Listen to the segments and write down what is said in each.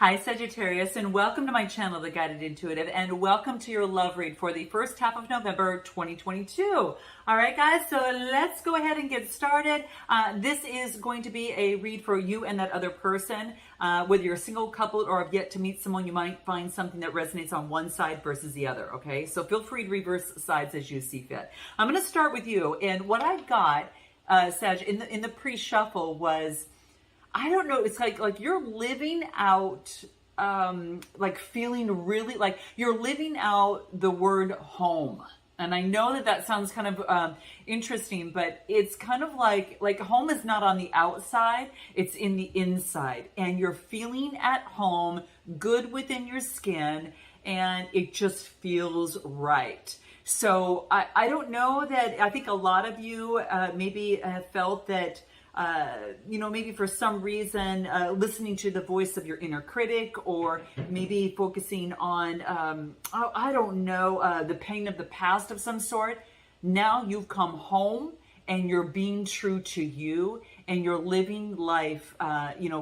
Hi Sagittarius, and welcome to my channel, The Guided Intuitive, and welcome to your love read for the first half of November 2022. All right, guys, so let's go ahead and get started. This is going to be a read for you and that other person. Whether you're a single couple or have yet to meet someone, you might find something that resonates on one side versus the other, okay? So feel free to reverse sides as you see fit. I'm going to start with you, and what I got, Sag, in the pre-shuffle was, I don't know, it's like you're living out, like feeling really like you're living out the word home. And I know that that sounds kind of interesting, but it's kind of like home is not on the outside, it's in the inside. And you're feeling at home, good within your skin, and it just feels right. So I don't know that, I think a lot of you maybe have felt that maybe for some reason, listening to the voice of your inner critic, or maybe focusing on, the pain of the past of some sort. Now you've come home and you're being true to you and you're living life,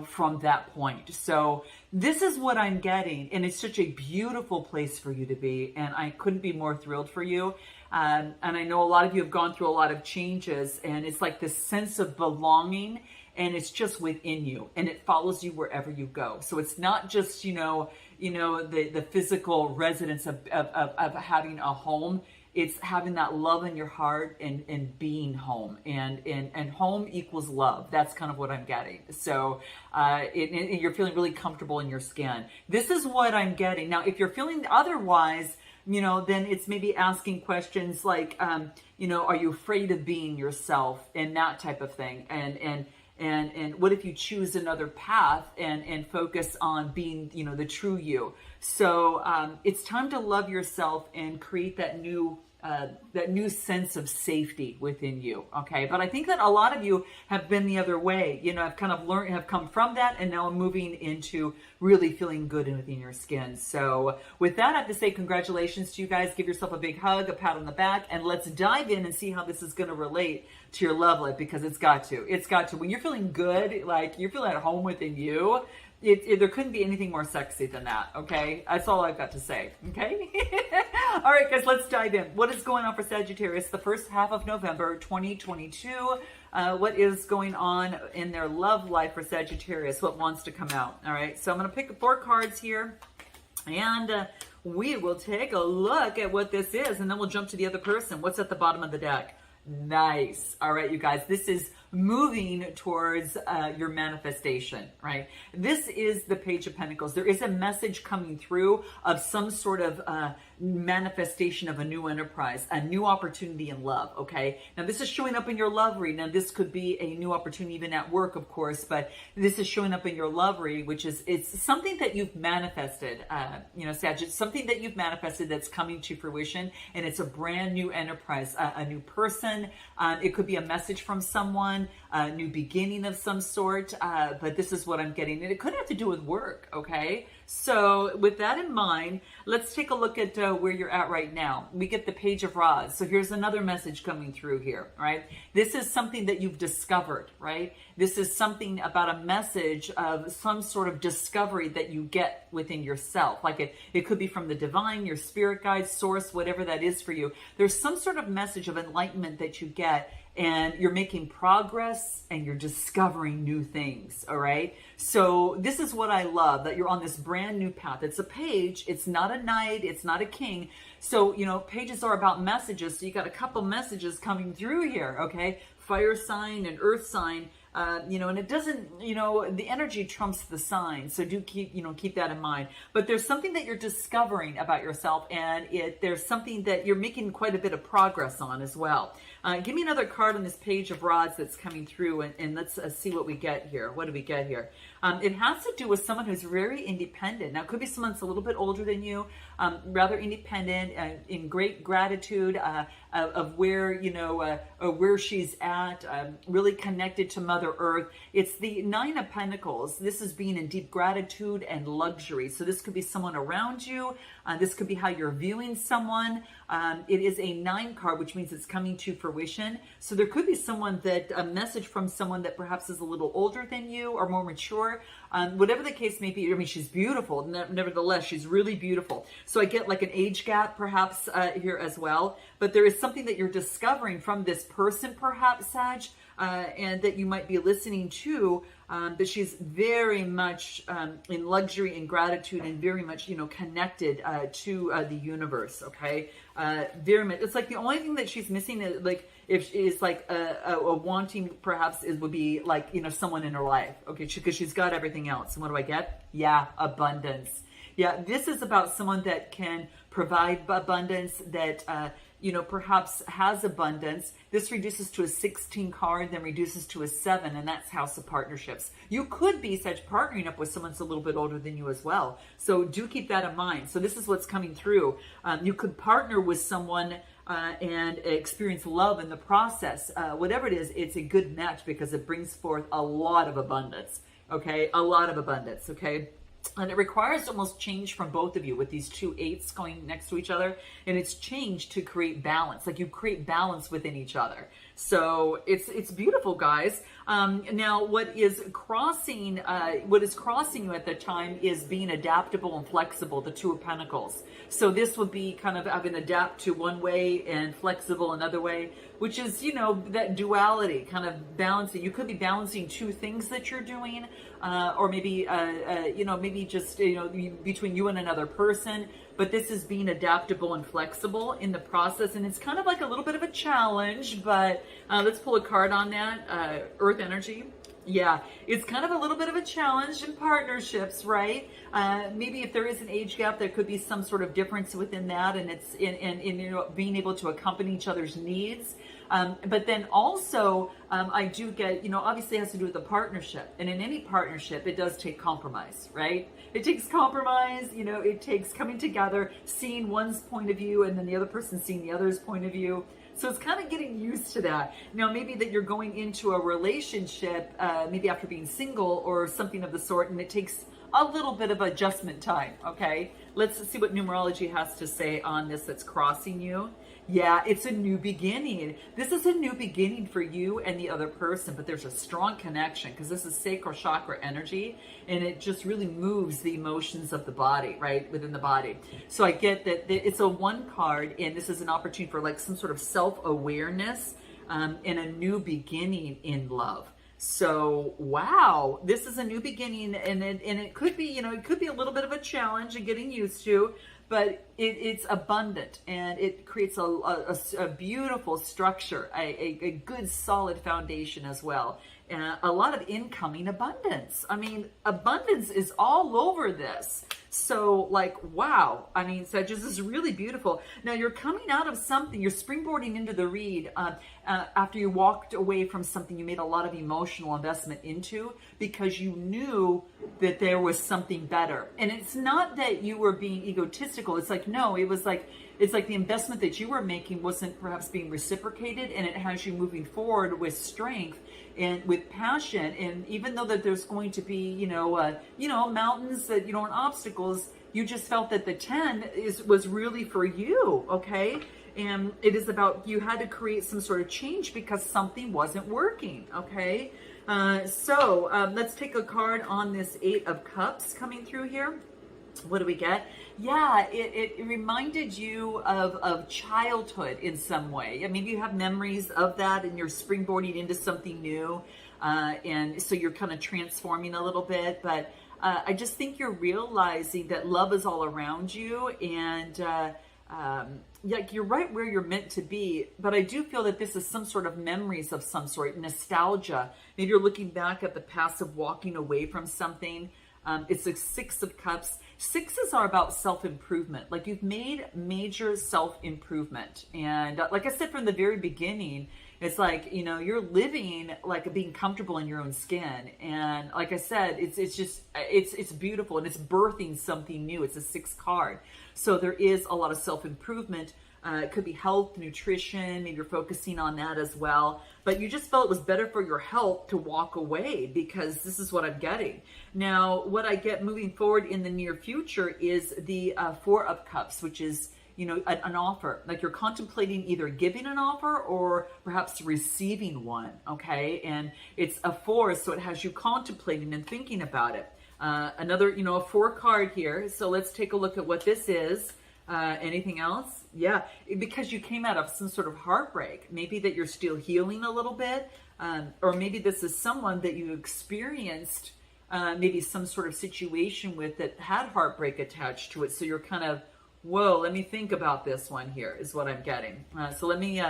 from that point. So this is what I'm getting. And it's such a beautiful place for you to be. And I couldn't be more thrilled for you. And I know a lot of you have gone through a lot of changes, and it's like this sense of belonging, and it's just within you, and it follows you wherever you go. So it's not just, the physical residence of having a home. It's having that love in your heart and being home, and home equals love. That's kind of what I'm getting. So you're feeling really comfortable in your skin. This is what I'm getting. Now, if you're feeling otherwise, then it's maybe asking questions like, are you afraid of being yourself, and that type of thing. And what if you choose another path and focus on being, the true you. So it's time to love yourself and create that new sense of safety within you. Okay. But I think that a lot of you have been the other way, have kind of learned, have come from that, and now moving into really feeling good within your skin. So with that, I have to say congratulations to you guys. Give yourself a big hug, a pat on the back, and let's dive in and see how this is going to relate to your love life, because it's got to. When you're feeling good, like you're feeling at home within you, there couldn't be anything more sexy than that, okay? That's all I've got to say, okay? All right, guys, let's dive in. What is going on for Sagittarius the first half of November 2022? What is going on in their love life for Sagittarius? What wants to come out? All right, so I'm going to pick 4 cards here, and we will take a look at what this is, and then we'll jump to the other person. What's at the bottom of the deck? Nice. All right, you guys, this is moving towards your manifestation, right? This is the Page of Pentacles. There is a message coming through of some sort of manifestation of a new enterprise, a new opportunity in love, okay? Now, this is showing up in your love read. Now, this could be a new opportunity even at work, of course, but this is showing up in your love read, which is, it's something that you've manifested, Sag, it's something that you've manifested that's coming to fruition, and it's a brand new enterprise, a new person. It could be a message from someone, a new beginning of some sort, but this is what I'm getting. And it could have to do with work, okay? So with that in mind, let's take a look at where you're at right now. We get the Page of Rods. So here's another message coming through here, right? This is something that you've discovered, right? This is something about a message of some sort of discovery that you get within yourself. Like it could be from the divine, your spirit guide, source, whatever that is for you. There's some sort of message of enlightenment that you get, and you're making progress and you're discovering new things, all right? So this is what I love, that you're on this brand new path. It's a page, it's not a knight, it's not a king. So, pages are about messages. So you got a couple messages coming through here, okay? Fire sign and earth sign. And it doesn't, the energy trumps the sign. So do keep that in mind. But there's something that you're discovering about yourself, and there's something that you're making quite a bit of progress on as well. Give me another card on this Page of Rods that's coming through, and let's see what we get here. What do we get here? It has to do with someone who's very independent. Now, it could be someone that's a little bit older than you, rather independent, in great gratitude of where she's at, really connected to Mother Earth. It's the 9 of Pentacles. This is being in deep gratitude and luxury. So this could be someone around you. This could be how you're viewing someone. It is a 9 card, which means it's coming to fruition. So there could be a message from someone that perhaps is a little older than you or more mature, for. Whatever the case may be, I mean, she's beautiful. Nevertheless, she's really beautiful. So I get like an age gap perhaps here as well. But there is something that you're discovering from this person, perhaps, Sag, and that you might be listening to, that she's very much in luxury and gratitude and very much, connected to the universe, okay? Very much. It's like the only thing that she's missing is like, if is like a wanting, perhaps it would be like, someone in her life, okay? Because she's got everything else. And what do I get? Yeah, abundance. Yeah, this is about someone that can provide abundance, that, perhaps has abundance. This reduces to a 16 card, then reduces to a 7, and that's House of Partnerships. You could be such partnering up with someone that's a little bit older than you as well. So do keep that in mind. So this is what's coming through. You could partner with someone and experience love in the process. Whatever it is, it's a good match because it brings forth a lot of abundance. Okay, a lot of abundance. Okay. And it requires almost change from both of you with these 2 8s going next to each other. And it's change to create balance. Like you create balance within each other. So it's beautiful, guys. Now, what is crossing you at the time is being adaptable and flexible, the 2 of Pentacles. So this would be kind of having adapt to one way and flexible another way, which is, that duality, kind of balancing. You could be balancing 2 things that you're doing, or maybe, maybe just, between you and another person. But this is being adaptable and flexible in the process. And it's kind of like a little bit of a challenge, but let's pull a card on that. Earth energy. Yeah, it's kind of a little bit of a challenge in partnerships, right? Maybe if there is an age gap, there could be some sort of difference within that. And it's in being able to accompany each other's needs. But then also, I do get, obviously it has to do with the partnership. And in any partnership, it does take compromise, right? It takes compromise, it takes coming together, seeing one's point of view, and then the other person seeing the other's point of view. So it's kind of getting used to that. Now, maybe that you're going into a relationship, maybe after being single or something of the sort, and it takes a little bit of adjustment time, okay? Let's see what numerology has to say on this that's crossing you. Yeah, it's a new beginning. This is a new beginning for you and the other person, but there's a strong connection because this is sacral chakra energy, and it just really moves the emotions of the body, right, within the body. So I get that it's a 1 card, and this is an opportunity for like some sort of self-awareness and a new beginning in love. So, wow, this is a new beginning, and it could be, it could be a little bit of a challenge in getting used to, but it's abundant, and it creates a beautiful structure, a good solid foundation as well. A lot of incoming abundance. I mean, abundance is all over this. So like, wow. I mean, so this is really beautiful. Now you're coming out of something, you're springboarding into the read after you walked away from something you made a lot of emotional investment into because you knew that there was something better. And it's not that you were being egotistical. It's like, no, it's like the investment that you were making wasn't perhaps being reciprocated, and it has you moving forward with strength and with passion. And even though that there's going to be, mountains that, and obstacles, you just felt that the 10 was really for you. Okay. And it is about, you had to create some sort of change because something wasn't working. Okay. So let's take a card on this 8 of Cups coming through here. What do we get? Yeah, it reminded you of childhood in some way. I mean, you have memories of that and you're springboarding into something new. And so you're kind of transforming a little bit. But I just think you're realizing that love is all around you. And you're right where you're meant to be. But I do feel that this is some sort of memories of some sort, nostalgia. Maybe you're looking back at the past of walking away from something. It's a 6 of Cups. 6s are about self-improvement. Like you've made major self-improvement. And like I said from the very beginning, it's like, you're living like being comfortable in your own skin. And like I said, it's beautiful and it's birthing something new. It's a 6 card. So there is a lot of self-improvement. It could be health, nutrition, maybe you're focusing on that as well. But you just felt it was better for your health to walk away because this is what I'm getting. Now, what I get moving forward in the near future is the 4 of Cups, which is an offer, like you're contemplating either giving an offer or perhaps receiving one. Okay. And it's a 4, so it has you contemplating and thinking about it. Another, a 4 card here. So let's take a look at what this is. Anything else? Yeah, because you came out of some sort of heartbreak. Maybe that you're still healing a little bit, or maybe this is someone that you experienced maybe some sort of situation with that had heartbreak attached to it. So you're kind of, whoa, let me think about this one here, is what I'm getting. So let me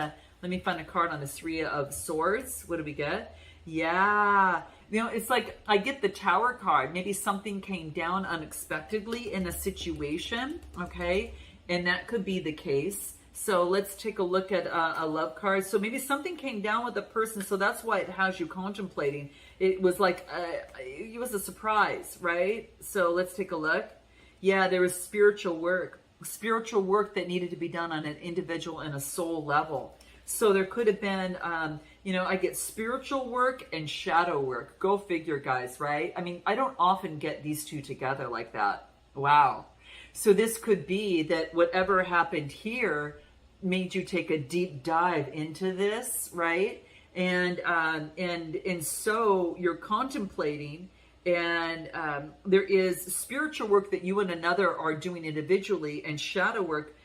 find a card on the 3 of Swords. What do we get? Yeah. It's like I get the Tower card. Maybe something came down unexpectedly in a situation, okay? And that could be the case. So let's take a look at a love card. So maybe something came down with a person, so that's why it has you contemplating. It was like, it was a surprise, right? So let's take a look. Yeah, there was spiritual work that needed to be done on an individual and a soul level. So there could have been, I get spiritual work and shadow work. Go figure, guys, right? I mean, I don't often get these two together like that. Wow. So this could be that whatever happened here made you take a deep dive into this, right? And so you're contemplating, and there is spiritual work that you and another are doing individually, and shadow work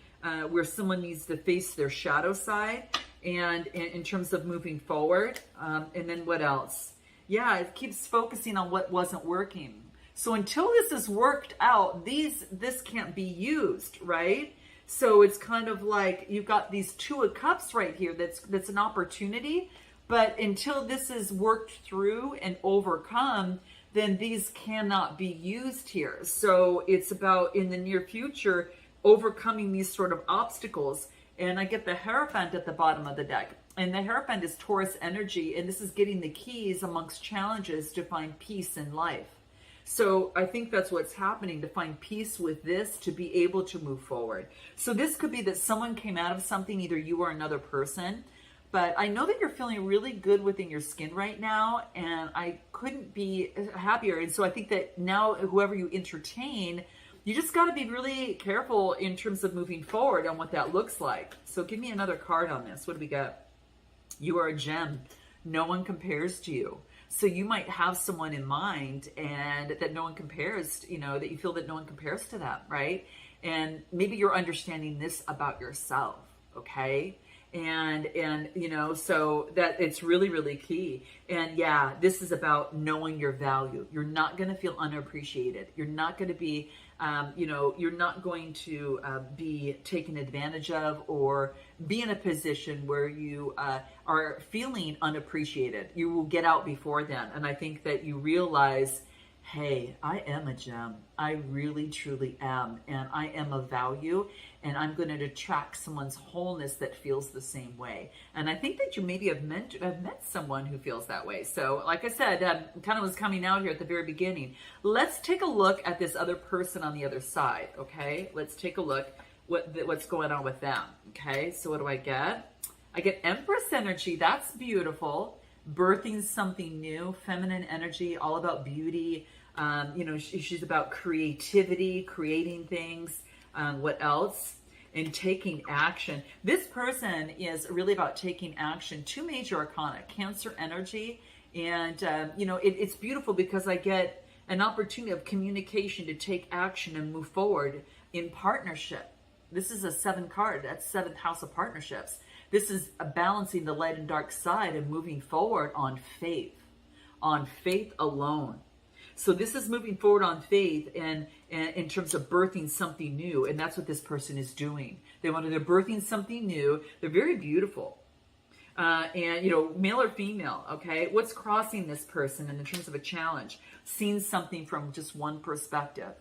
where someone needs to face their shadow side, and in terms of moving forward. And then what else? Yeah, it keeps focusing on what wasn't working. So until this is worked out, this can't be used, right? So it's kind of like you've got these 2 of Cups right here. That's an opportunity, but until this is worked through and overcome, then these cannot be used here. So it's about, in the near future, overcoming these sort of obstacles. And I get the Hierophant at the bottom of the deck. And the Hierophant is Taurus energy, and this is getting the keys amongst challenges to find peace in life. So I think that's what's happening, to find peace with this, to be able to move forward. So this could be that someone came out of something, either you or another person. But I know that you're feeling really good within your skin right now, and I couldn't be happier. And so I think that now, whoever you entertain, you just got to be really careful in terms of moving forward on what that looks like. So give me another card on this. What do we got? You are a gem. No one compares to you. So you might have someone in mind, and that no one compares, that you feel that no one compares to them, right? And maybe you're understanding this about yourself, okay? And so that it's really, really key. And yeah, this is about knowing your value. You're not going to feel unappreciated. You're not going to be, you're not going to be taken advantage of, or be in a position where you are feeling unappreciated. You will get out before then. And I think that you realize, hey, I am a gem. I really, truly am. And I am of value. And I'm going to attract someone's wholeness that feels the same way. And I think that you maybe have met someone who feels that way. So like I said, kind of was coming out here at the very beginning. Let's take a look at this other person on the other side, okay? Let's take a look what's going on with them, okay? So what do I get? I get Empress energy. That's beautiful. Birthing something new, feminine energy, all about beauty. She's about creativity, creating things. What else? And taking action. This person is really about taking action. 2 major arcana, Cancer energy. And, it's beautiful because I get an opportunity of communication to take action and move forward in partnership. This is a 7 card. That's 7th house of partnerships. This is balancing the light and dark side and moving forward on faith alone. So this is moving forward on faith and in terms of birthing something new. And that's what this person is doing. They're birthing something new. They're very beautiful. Male or female, okay? What's crossing this person in terms of a challenge? Seeing something from just one perspective.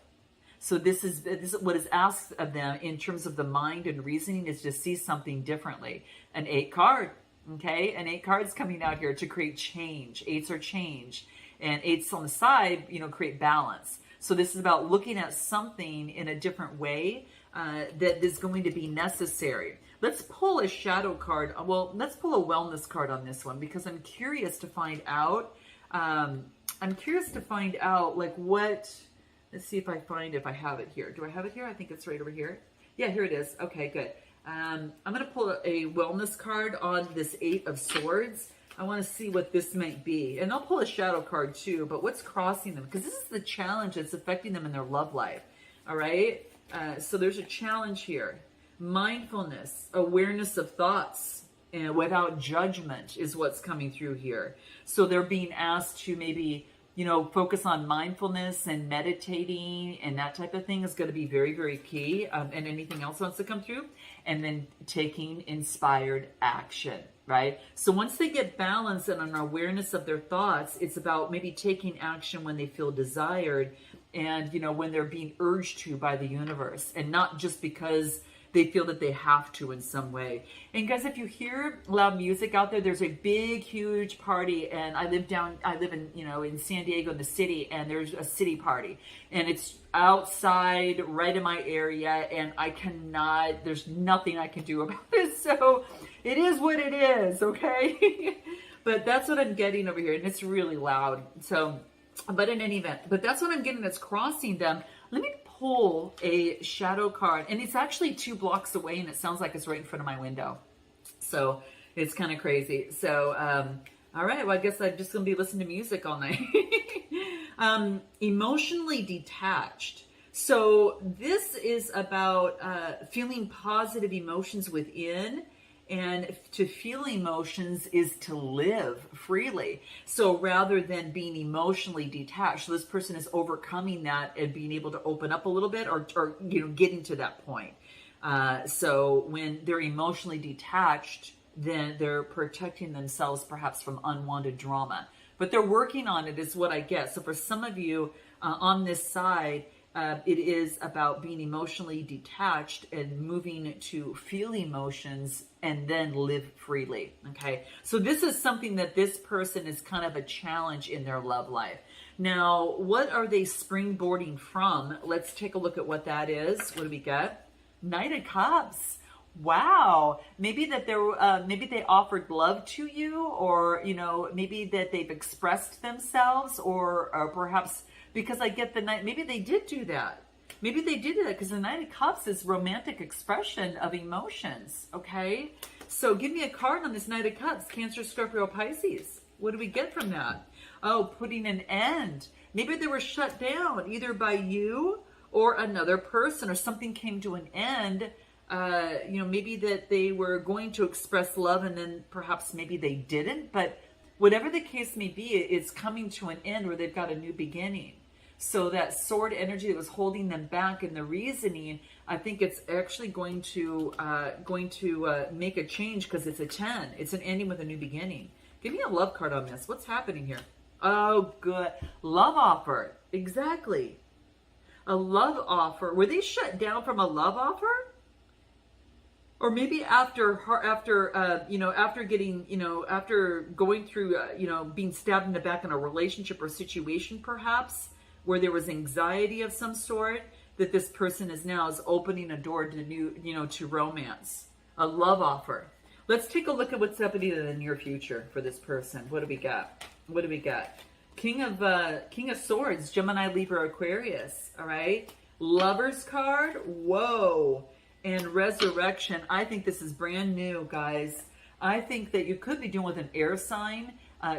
So this is what is asked of them in terms of the mind and reasoning, is to see something differently. An 8 card, okay? An 8 card's coming out here to create change. 8s are change. And 8s on the side, create balance. So this is about looking at something in a different way that is going to be necessary. Let's pull a shadow card. Well, let's pull a wellness card on this one, because I'm curious to find out. Like what. Let's see if I have it here. Do I have it here? I think it's right over here. Yeah, here it is. Okay, good. I'm going to pull a wellness card on this Eight of Swords. I want to see what this might be. And I'll pull a shadow card too, but what's crossing them? Because this is the challenge that's affecting them in their love life. All right? So there's a challenge here. Mindfulness, awareness of thoughts, and without judgment is what's coming through here. So they're being asked to maybe, focus on mindfulness and meditating and that type of thing is going to be very, very key. And anything else wants to come through. And then taking inspired action, right? So once they get balance and an awareness of their thoughts, it's about maybe taking action when they feel desired and, when they're being urged to by the universe, and not just because they feel that they have to in some way. And guys, if you hear loud music out there, there's a big, huge party. And I live in, in San Diego, in the city, and there's a city party. And it's outside, right in my area, and there's nothing I can do about it. So it is what it is, okay? But that's what I'm getting over here, and it's really loud. So, but in any event, that's what I'm getting that's crossing them. Let me pull a shadow card, and it's actually 2 blocks away, and it sounds like it's right in front of my window. So it's kind of crazy. So, all right, well, I guess I'm just going to be listening to music all night. Emotionally detached. So this is about feeling positive emotions within. And to feel emotions is to live freely. So rather than being emotionally detached, so this person is overcoming that and being able to open up a little bit or getting to that point. So when they're emotionally detached, then they're protecting themselves perhaps from unwanted drama. But they're working on it is what I get. So for some of you on this side, it is about being emotionally detached and moving to feel emotions and then live freely. Okay. So this is something that this person is kind of a challenge in their love life. Now, what are they springboarding from? Let's take a look at what that is. What do we got? Knight of Cups. Wow. Maybe that maybe they offered love to you, or, maybe that they've expressed themselves, or perhaps because I get the Knight, maybe they did do that. Maybe they did that because the Knight of Cups is romantic expression of emotions, okay? So give me a card on this Knight of Cups, Cancer, Scorpio, Pisces. What do we get from that? Oh, putting an end. Maybe they were shut down either by you or another person, or something came to an end. Maybe that they were going to express love and then perhaps maybe they didn't. But whatever the case may be, it's coming to an end where they've got a new beginning. So that sword energy that was holding them back in the reasoning, I think it's actually going to make a change because it's a 10. It's an ending with a new beginning. Give me a love card on this. What's happening here? Oh, good. Love offer. Exactly. A love offer. Were they shut down from a love offer? Or maybe after going through, being stabbed in the back in a relationship or situation, perhaps, where there was anxiety of some sort, that this person is opening a door to new, to romance, a love offer. Let's take a look at what's happening in the near future for this person. What do we got? What do we got? King of Swords, Gemini, Libra, Aquarius. All right. Lover's card. Whoa. And Resurrection. I think this is brand new, guys. I think that you could be dealing with an air sign,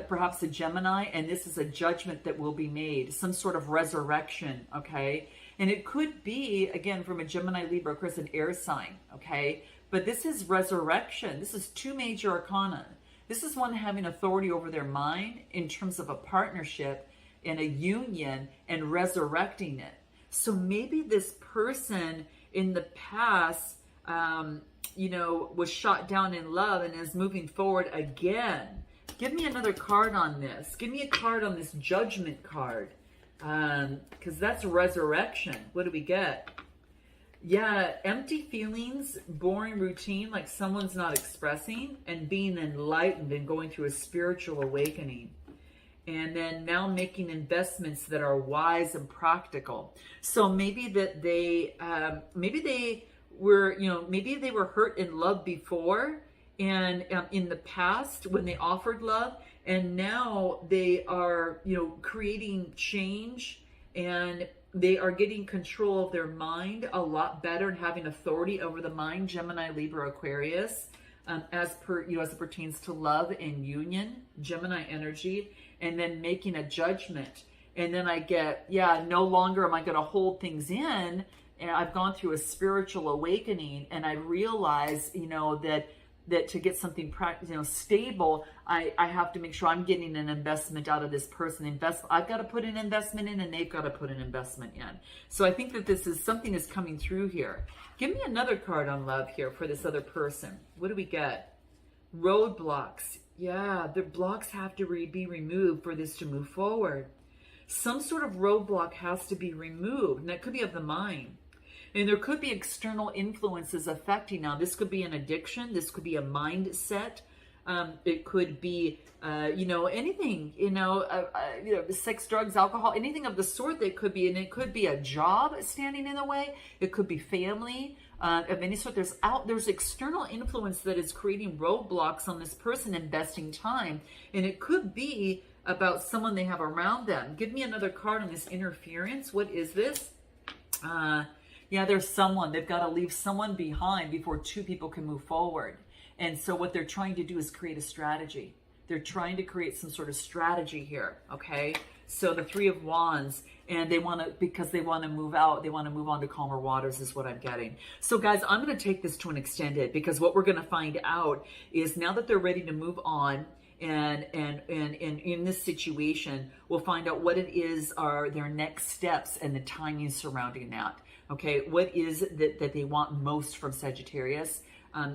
perhaps a Gemini, and this is a judgment that will be made, some sort of resurrection, okay? And it could be, again, from a Gemini, Libra, Aquarius, an air sign, okay? But this is resurrection. This is 2 major arcana. This is one having authority over their mind in terms of a partnership and a union and resurrecting it. So maybe this person in the past, was shot down in love and is moving forward again. Give me another card on this. Give me a card on this Judgment card. Because that's resurrection. What do we get? Yeah, empty feelings, boring routine, like someone's not expressing, and being enlightened and going through a spiritual awakening. And then now making investments that are wise and practical. So maybe that they were hurt in love before, and in the past when they offered love, and now they are, creating change and They are getting control of their mind a lot better and having authority over the mind. Gemini, Libra, Aquarius, as it pertains to love and union, Gemini energy, and then making a judgment. And then I get, no longer am I going to hold things in. And I've gone through a spiritual awakening, and I realize, that to get something stable, I have to make sure I'm getting an investment out of this person. I've got to put an investment in, and they've got to put an investment in. So I think that this is something is coming through here. Give me another card on love here for this other person. What do we get? Roadblocks. Yeah, the blocks have to be removed for this to move forward. Some sort of roadblock has to be removed, and that could be of the mind. And there could be external influences affecting. Now, this could be an addiction. This could be a mindset. It could be, anything, sex, drugs, alcohol, anything of the sort that could be. And it could be a job standing in the way. It could be family of any sort. There's external influence that is creating roadblocks on this person investing time. And it could be about someone they have around them. Give me another card on this interference. What is this? There's someone. They've got to leave someone behind before two people can move forward. And so what they're trying to do is create a strategy. They're trying to create some sort of strategy here, okay? So the Three of Wands, and because they want to move out, they want to move on to calmer waters is what I'm getting. So guys, I'm going to take this to an extended, because what we're going to find out is now that they're ready to move on, and in this situation, we'll find out what it is are their next steps and the timing surrounding that. Okay, what is it that they want most from Sagittarius?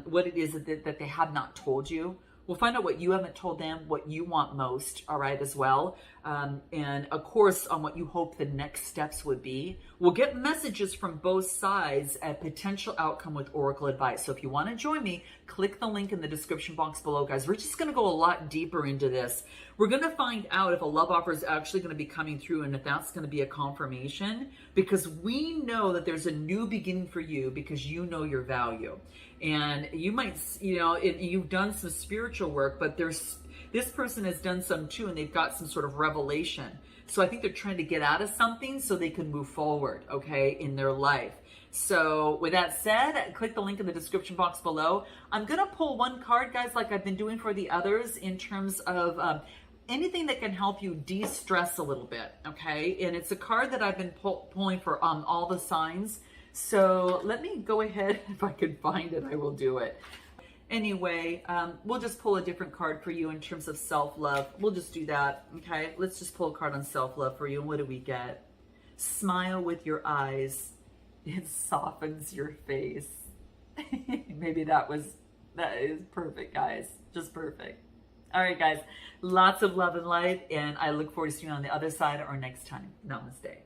What it is that they have not told you. We'll find out what you haven't told them, what you want most, all right, as well. And of course, on what you hope the next steps would be. We'll get messages from both sides at potential outcome with Oracle advice. So if you want to join me, click the link in the description box below, guys. We're just going to go a lot deeper into this. We're going to find out if a love offer is actually going to be coming through and if that's going to be a confirmation, because we know that there's a new beginning for you because you know your value. And you might, you've done some spiritual work, but this person has done some too, and they've got some sort of revelation. So I think they're trying to get out of something so they can move forward, okay, in their life. So with that said, click the link in the description box below. I'm going to pull one card, guys, like I've been doing for the others, in terms of anything that can help you de-stress a little bit, okay? And it's a card that I've been pulling for all the signs. So let me go ahead. If I can find it, I will do it. Anyway, we'll just pull a different card for you in terms of self-love. We'll just do that, okay? Let's just pull a card on self-love for you. And what do we get? Smile with your eyes. It softens your face. Maybe that is perfect, guys. Just perfect. All right, guys. Lots of love and light, and I look forward to seeing you on the other side or next time. Namaste.